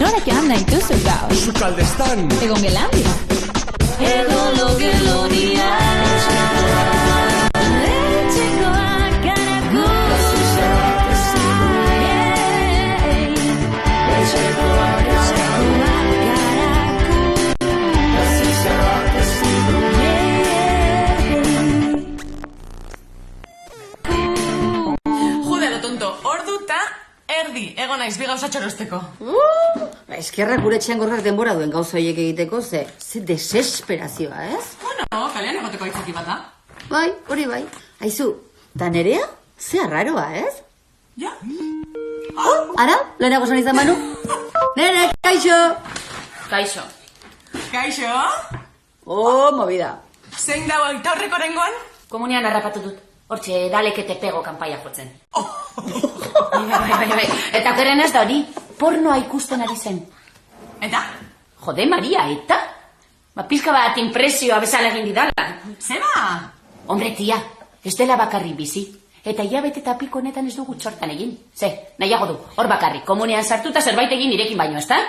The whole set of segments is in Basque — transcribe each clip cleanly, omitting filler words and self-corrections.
Norekin anda dituzu gaur? Sukaldestan. Egon gelandia. Egon logelonia. Etxekoak garaku. Etxekoak garaku. Jude lo tonto, orduta erdi egon naiz bi gauza txorosteko. Eskerrak gure etxean gorrak denbora duen gauza horiek egiteko, ze desesperazioa, ez? Bueno, kalean egoteko aitzaki bat da. Bai, hori bai. Aizu, da Nerea? Ze arraroa, ez? Ja? Ara, lehenago zan izan Manu? Nere, kaixo! Kaixo. Kaixo? Movida. Zein dago aita horreko rengoan? Komunian harrapatu dut. Hortxe, dalekete pego kanpaia jotzen. Bai. Eta keren ez da hori, pornoa ikusten ari zen. Eta? Jode, Maria, eta? Pizka bat impresioa bezala egin didala. Zeba? Hombre, tia, ez dela bakarri bizi. Eta hilabete eta piko honetan ez dugu txortan egin. Ze, nahiago du, hor bakarri, komunean sartuta zerbait egin nirekin baino, ezta?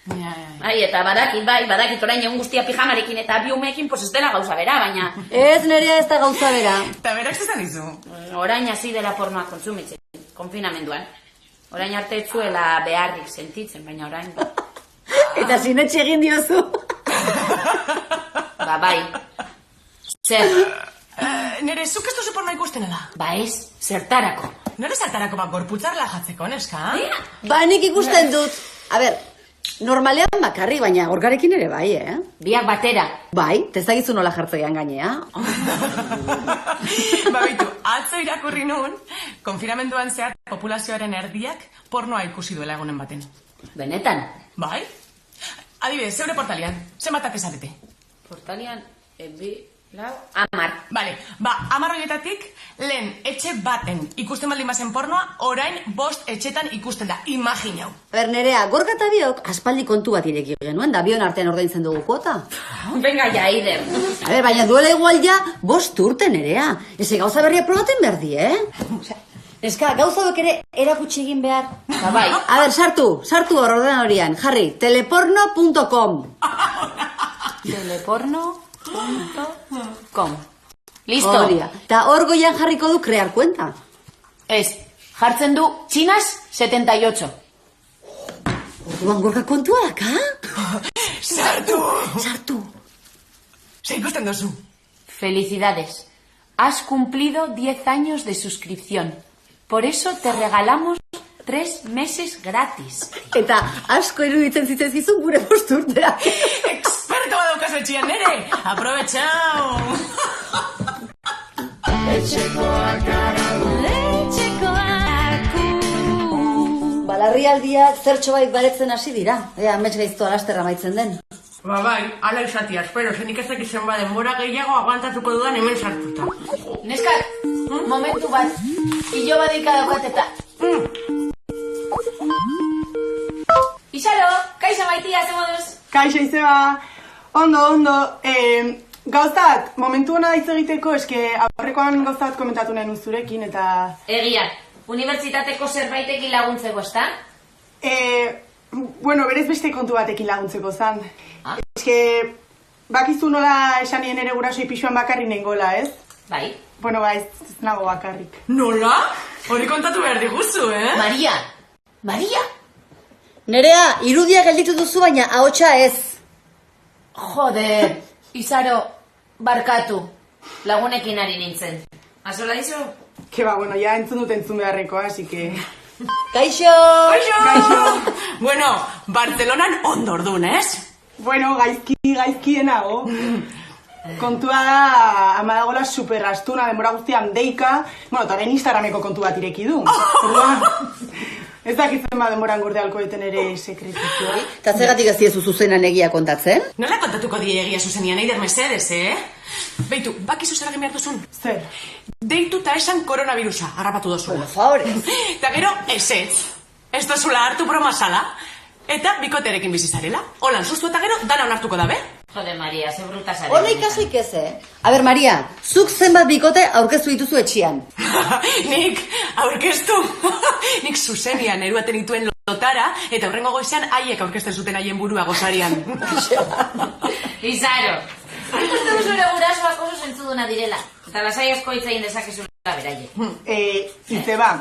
Ja. Ai, eta badakit orain egun guztia pijamarekin eta biumekin, pues ez dela gauza bera, baina... Ez, Nerea ez da gauza bera. Eta berak zezan izu? Orain hasi dela pornoa kontsumitzen, konfinamenduan. Orain arte ez zuela beharrik sentitzen, baina orain... Eta sinetxe egin diozu. Bai. Zer? Nere, zuk ez duzu pornoa ikusten ala? Ba ez, zertarako. Nore zertarako bat gorputzarla jatzeko, neska? Ba, nik ikusten dut. A ber, normalean bakarri, baina gorgarekin ere bai, eh? Biak batera. Bai, tezagizu nola jartzaian gainea. Ba, baitu, atzo irakurri nun, konfinamenduan zehar populazioaren erdiak pornoa ikusi duela egunen baten. Benetan? Bai? Adibidez, zeure portalian, zenbatak ezarete? Portalian, 10 Bale, 10 horietatik, lehen etxe baten ikusten baldin bazen pornoa, orain 5 etxetan ikusten da, imaginau. A ber, Nerea, gorka eta biok aspaldi kontu bat ireki genuen, da bion artean ordaintzen dugu kuota. Venga ja, Eider. A ber, baina duela igual ja 5 urte, Nerea. Eze gauza berria probaten berdi, Eska, gauza duk ere erakutsi egin behar. Ba, bai. A ber, sartu hor ordenan horian, jarri, teleporno.com. Teleporno.com. Listo. Horia. Ta hor goian jarriko du crear cuenta. Ez, jartzen du txinas 78. Orduan gorka kontuak, ha? Sartu! Ze ikusten dozu? Felicidades. Has cumplido 10 años de suscripción. Por eso te regalamos 3 meses gratis. Eta asko iruditzen zitzezizun gure 5 urtea. Experto badaukazu etxian, nere! Aprovechau! Etxekoak garaku. Balarrialdiak zertxo bait baretzen hasi dira. Ea, amets gaiztoa lasterra maitzen den. Ba bai, ala izatia, espero, zenik ez dakizen ba denbora gehiago aguantatuko dudan hemen sartuta. Neskak, momentu bat, hilo badeika daukat eta... Isaro, kaixo maitia, ze moduz? Kaixo, Izeba. Ondo. Gauzat, momentu hona hitz egiteko, eske aurrekoan gauzat komentatu nahi zurekin eta... Egia, unibertsitateko zerbaitekin laguntzeko, ezta? Bueno, berez beste kontu batekin laguntzeko zan. Eske, bakizu nola esan nien ere gurasoi pixuan bakarri nengola, ez? Bai. Bueno, ba, ez nago bakarrik. Nola? Hori kontatu behar diguzu, Maria! Nerea, irudia gelditu duzu baina ahotsa ez. Joder, Izaro, barkatu. Lagunekin ari nintzen. Azola izo? Keba, bueno, ya entzun beharrekoa, así que... Kaixo! Bueno, Barcelonan ondo ordun, ez? Bueno, gaizkienago. Kontua da, ama dagoela super astuna, denbora guztian deika, bueno, eta orain Instagrameko kontu bat ireki du. Orduan, ez dakitzen ba denboran gorde alkoeten ere sekretizioa. Eta zergatik ez diezu zuzenan egia kontatzen? Nola kontatuko die egia zuzenian, Eider Mesedes, Beitu, bakizu zer egin behar duzun? Zer? Deitu eta esan koronavirusa, harrapatu duzula. Por favor. Eta gero, ezetz. Ez dozula hartu broma sala. Eta bikoterekin bizizarela. Holan, sustu eta gero, dana onartuko dabe. Jode, Maria, ze bruta zare. Hola ikasik ez, A ber, Maria, zuk zenbat bikote aurkeztu dituzu etxian. Nik, aurkeztu. Nik zuzenian eruaten dituen lotara, eta horrengo goizean haiek aurkezten zuten haien burua gozarian. Izaro, ikusten duzure gurasoak oso zentzuduna direla. Eta lasai asko hitz egin dezakezula beraie. Izeba,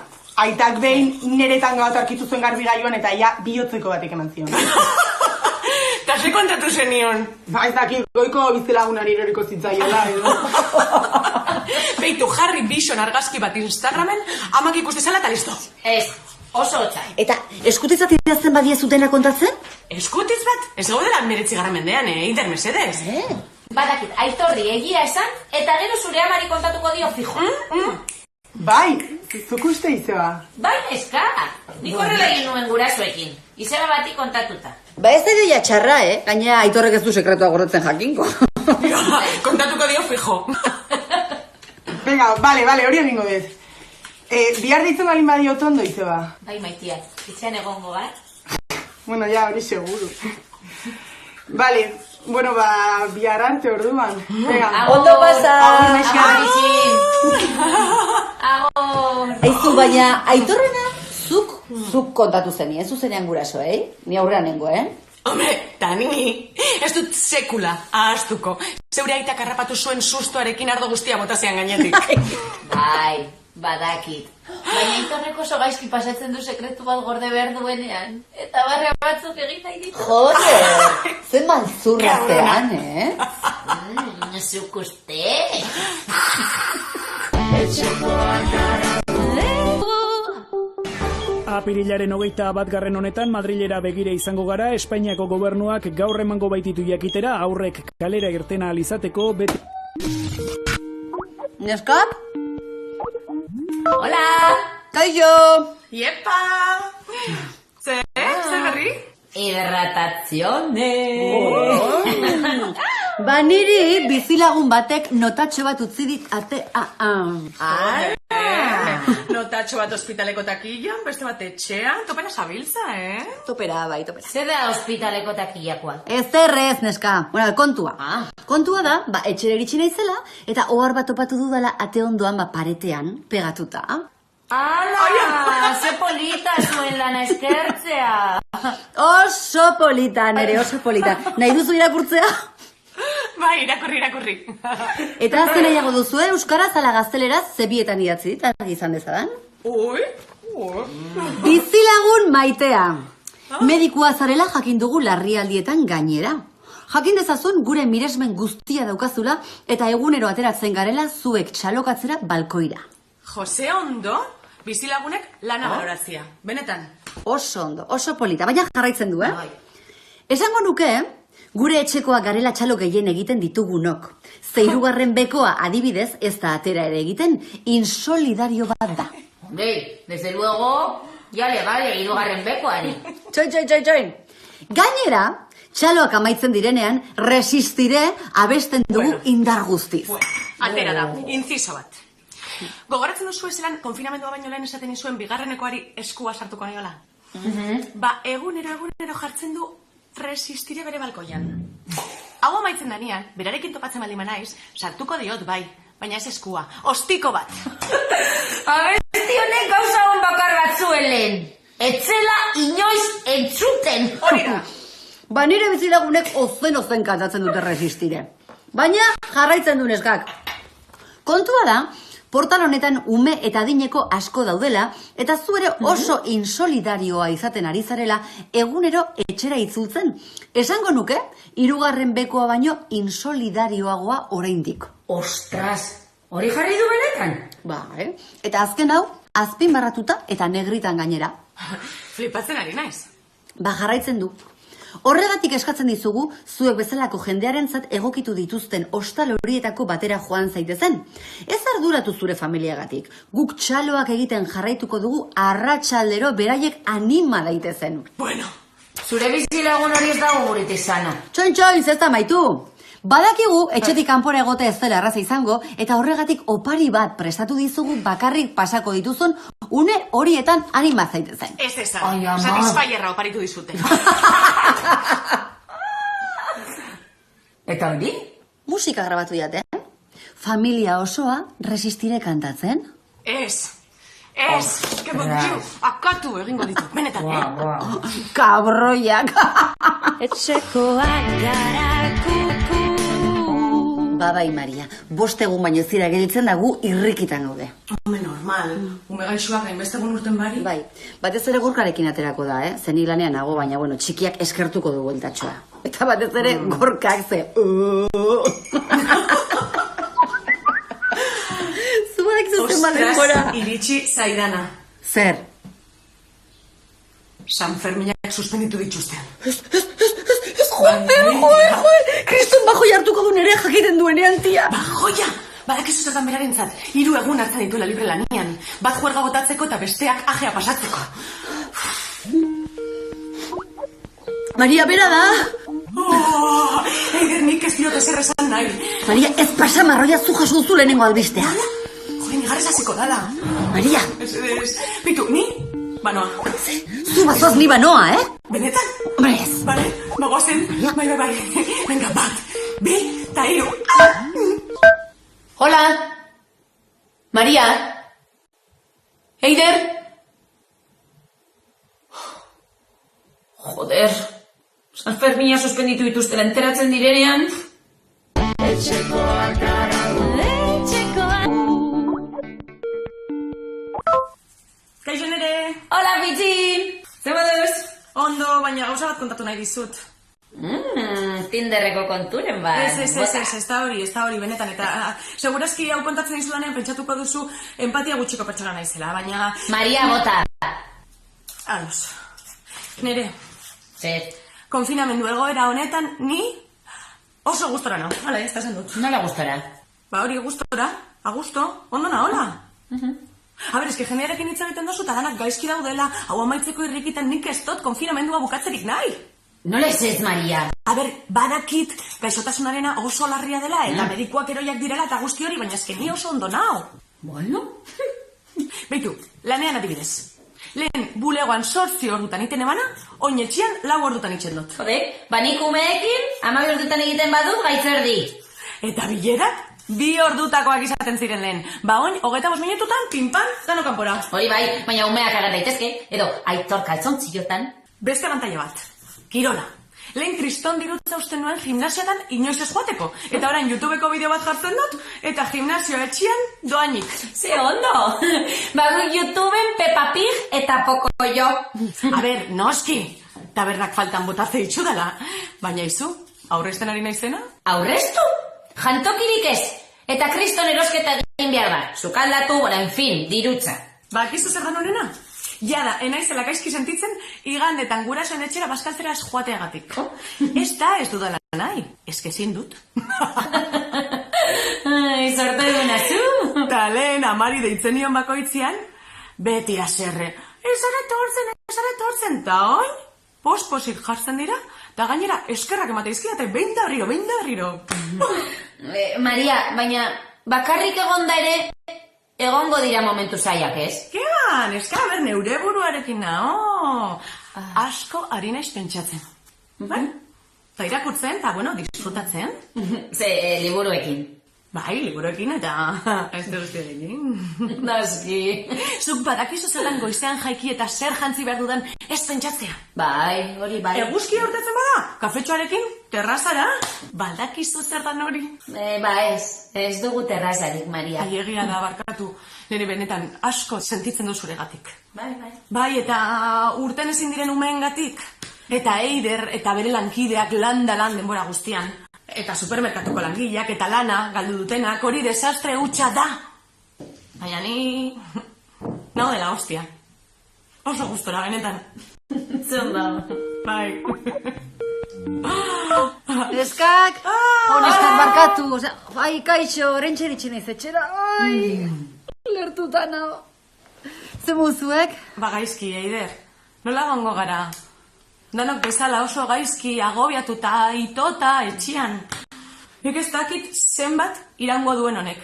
aitak behin niretan gautu arkitu zuen garbigailuan eta ja bihotzeko batek eman zion. Eta ze kontatu zenion? Ba, ez dakit, goiko bizilagunari eroriko zitzaiola, edo. Beitu, Harry Bison argazki bat Instagramen, amak ikuste zela eta listo. Ez, oso hotza. Eta eskutitzat idazten badia zutena kontatzen? Eskutitz bat? Ez gaudela 19. mendean, Eider Mesedes. Badakit, Aitorri egia esan, eta gero zure amari kontatuko dio fijo. Bai, zuk uste Izeba. Bai, eska. Nik horrela egin nuen gurasoekin. Izeba bati kontatuta. Ba ez da ideia txarra, Gainera Aitorrek ez du sekretua gorrotzen jakinko. Kontatuko dio fijo. Venga, vale, hori egingo dez. Bihar ditzen balin badio tondo, Izeba. Bai, maitia, itxean egongo bat. Bueno, ya, hori seguru. Vale, bueno, ba, bihar arte orduan. Venga. Ondo pasa! Agur, neska. Agor! Aizu, baina Aitorrena zuk kontatu zeni, ez zuzenean guraso, Ni aurrean nengo, Hombre, ta ni, ez dut sekula ahaztuko. Zeure aitak harrapatu zuen sustoarekin ardo guztia botazean gainetik. Bai, badakit. Baina Aitorrek oso gaizki pasatzen du sekretu bat gorde behar duenean. Eta barre batzuk egin nahi ditu. Jode, zen malzurratean, Zuk uste? Apirilaren 21. honetan Madrilera begire izango gara. Espainiako gobernuak gaur emango baititu jakitera, aurrek kalera irtena alizateko beti... Neskap? Hola! Kaixo! Iepa! Zer berri? Hidratazione! Ba niri bizilagun batek notatxo bat utzi dit Notatxo bat ospitaleko takillan, beste bat etxean, topera zabiltza, Topera, bai, topera. Zer da ospitaleko takillakoa? Ez errez, neska. Bueno, kontua. Kontua da, etxera iritsi naizela, eta ohar bat topatu dudala ate ondoan paretean, pegatuta. Ala, ze polita zuen lana eskertzea. Oso polita, nere, oso polita. Nahi duzu irakurtzea? Bai, irakurri. Eta azken nahiago duzu, euskaraz ala gazteleraz zebietan idatzi, eta izan dezadan. Ui. Bizilagun maitea. Medikua zarela jakin dugu larrialdietan gainera. Jakin dezazun gure miresmen guztia daukazula eta egunero ateratzen garela zuek txalokatzera balkoira. Jose Ondo, bizilagunek lana balorazia. Benetan. Oso ondo, oso polita, baina jarraitzen du, Esango nuke, gure etxekoa garela txalo gehien egiten ditugunok. Zeirugarren bekoa adibidez ez da atera ere egiten, insolidario bat da. Bei, desde luego, ya le vale hirugarren bekoari. Txoin. Gainera, txaloak amaitzen direnean, resistire abesten dugu indar guztiz. Atera da, inciso bat. Gogoratzen duzu ezelan konfinamendua baino lehen esaten izuen bigarrenekoari eskua sartuko niola? Ba, egunero jartzen du resistire bere balkoian. Hau amaitzen danean, berarekin topatzen baldin naiz, sartuko diot bai, baina ez eskua, ostiko bat. Abesti honek gauza hon bakar bat zuen lehen. Etzela inoiz entzuten. Hori da. Ba nire bizilagunek ozen kantatzen dute resistire. Baina jarraitzen du neskak. Kontua da, portal honetan ume eta adineko asko daudela, eta zu ere oso insolidarioa izaten ari zarela egunero etxera itzultzen. Esango nuke, 3. bekoa baino insolidarioagoa oraindik. Ostras, hori jarri du benetan? Ba, Eta azken hau, azpimarratuta eta negritan gainera. Flipatzen ari naiz. Ba jarraitzen du. Horregatik eskatzen dizugu, zuek bezalako jendearentzat egokitu dituzten hostal horietako batera joan zaitezen. Ez arduratu zure familiagatik. Guk txaloak egiten jarraituko dugu arratsaldero beraiek anima daitezen. Bueno, Zure bizilagun hori ez dago guretik sana. Txoin, zesta maitu. Badakigu, etxetik kanpora egote ez dela erraza izango, eta horregatik opari bat prestatu dizugu bakarrik pasako dituzun une horietan anima zaitezen. ez ezan. Ai, ama. Satisfyerra oparitu dizute. Eta hori? Musika grabatu jaten. Familia osoa resistire kantatzen. Ez. Akatu egingo ditu. Benetan, Kabroiak. Etxekoak gara kuku. Bai, Maria, 5 egun baino ez dira gelditzen da gu irrikitan gaude. Home, normal. Ume gaixoak hainbestegun urten bari. Bai, batez ere Gorkarekin aterako da, Zen lanean nago, baina, bueno, txikiak eskertuko du bueltatxoa. Eta batez ere Gorkak ze... Zubadak zuzen denbora. Iritsi zaidana. Zer? San Ferminak suspenditu dituztean. Kriston bajoi hartuko du nerea jakiten duenean, tia. Bajoia! Badakizu zertan berarentzat, 3 egun hartzen dituela libre lanian. Bat juerga gotatzeko eta besteak ajea pasatzeko. Maria, bera da. Eider, nik ez diot ezer esan nahi. Maria, ez pasa marroia zu jaso duzu lehenengo albistea. Joder, nigarrez hasiko dala. Maria. Bitu, ni? Banoa. Zu bazoaz ni banoa, Benetan? Hombre ez. Bale, bagoazen. Bai. Venga, 1, 2, eta 3. Hola. Maria. Eider. Joder. San Fermina suspenditu dituztela enteratzen direnean. Etxekoak gara gu. Kaixo nere. Hola, bitxin. Zer moduz? Ondo, baina gauza bat kontatu nahi dizut. Tinderreko konturen bat. Ez da hori, benetan. Eta segurazki hau kontatzen dizulanean pentsatuko duzu empatia gutxiko pertsona naizela, baina... Maria, bota. Ados. Nere, Zer. konfinamendu egoera honetan ni oso gustora nao. Hala, ez da esan dut. Nola gustora? Ba hori gustora, a gusto, ondo nahola. A ber, eske jendearekin hitz egiten dozu eta danak gaizki daudela, hau amaitzeko irrikitan nik ez dut konfinamendua bukatzerik nahi. Nola ez, Maria? A ber, badakit gaixotasunarena oso larria dela eta medikuak eroiak direla eta guzti hori, baina eske ni oso ondo nao. Bueno? Beitu, lanean adibidez. Lehen bulegoan 8 ordutan iten ebana, oin etxian 4 ordutan itzen dut. Jode, banik umeekin, 12 ordutan egiten badut gaitzerdi. Eta bilerak 2 ordutakoak izaten ziren lehen. Ba oin, 25 minututan, pinpan, dano kanpora. Hori bai, baina umeak agar daitezke, edo Aitor kaltzontziotan. Beste abantaila bat, kirola. Lehen kriston dirutza usten nuen gimnasiatan inoiz ez joateko. Eta orain YouTubeko bideo bat jartzen dut, eta gimnasio etxian doainik. Ze ondo! Bagu YouTubeen Peppa Pig eta Pocoyo. A ber, noski, tabernak faltan botatze ditxudala. Baina izu, aurrezten ari naizena? Aurreztu? Jantokirik ez. Eta kriston erosketa egin behar da. Sukaldatu, en fin, dirutza. Bakizu zer da honena? Jada, enaizela gaizki sentitzen, igandetan gurasoen etxera bazkaltzera ez joateagatik. Ez da ez dudala nahi, ezkezin dut. Ai, sortu eguna zu. Ta lehen amari deitzen nion bakoitzian, beti aserre. Ez etortzen, ta oin, posposik jartzen dira, eta gainera eskerrak emateizkia, eta behin da berriro. Maria, baina bakarrik egonda ere, egongo dira momentu zaiak, ez? Kean, eska, ber, neure buruarekin nao. Asko ari naiz pentsatzen. Bai? Eta irakurtzen, eta, bueno, disfrutatzen. Ze, liburuekin. Bai, liburuekin eta ez da guztiarekin. Noski. Zuk badakizu zelan goizean jaiki eta zer jantzi behar dudan ez pentsatzea. Bai, hori bai. Eguzki hortetzen bada, kafetxoarekin, terrazara, badakizu zer dan hori. Ba ez dugu terrazarik, Maria. Ai, egia da, barkatu, nire benetan asko sentitzen du zuregatik. Bai. Bai, eta urten ezin diren umeengatik. Eta Eider eta bere lankideak lan denbora guztian. Eta supermerkatuko langileak eta lana galdu dutenak hori desastre hutsa da. Baina ni... nao dela hostia. Oso gustora, benetan. Zunda. Bai. Neskak, neskak barkatu, osea, ai, kaixo, orentxe eritxe naiz etxera, ai, lertuta nago. Zemuzuek? Ba gaizki, Eider. Nola gongo gara? Danok bezala oso gaizki, agobiatuta, itota, etxian. Nik ez dakit zenbat irango duen honek.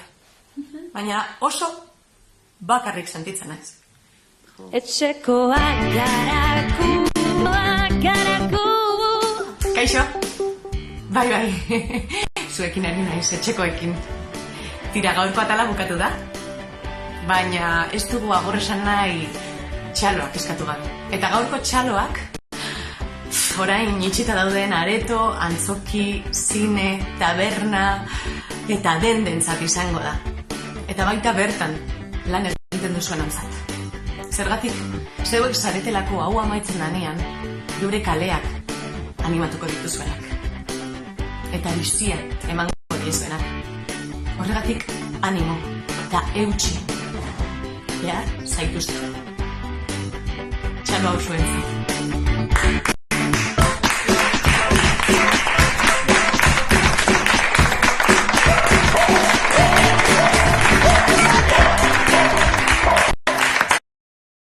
Baina oso bakarrik sentitzen naiz. Etxekoak garaku. Kaixo? Bai, zuekin ari naiz, etxekoekin. Tira, gaurko atala bukatu da. Baina ez dugu agor esan nahi txaloak eskatu gabe. Eta gaurko txaloak, orain itxita dauden areto, antzoki, zine, taberna eta dendentzat izango da. Eta baita bertan lan egiten duzuen antzat. Zergatik, zeuek zaretelako hau amaitzen danean, geure kaleak animatuko dituzuenak. Eta bizia emango diezuenak. Horregatik animo eta eutxi. Behar zaituzte. Txalo hau zuen.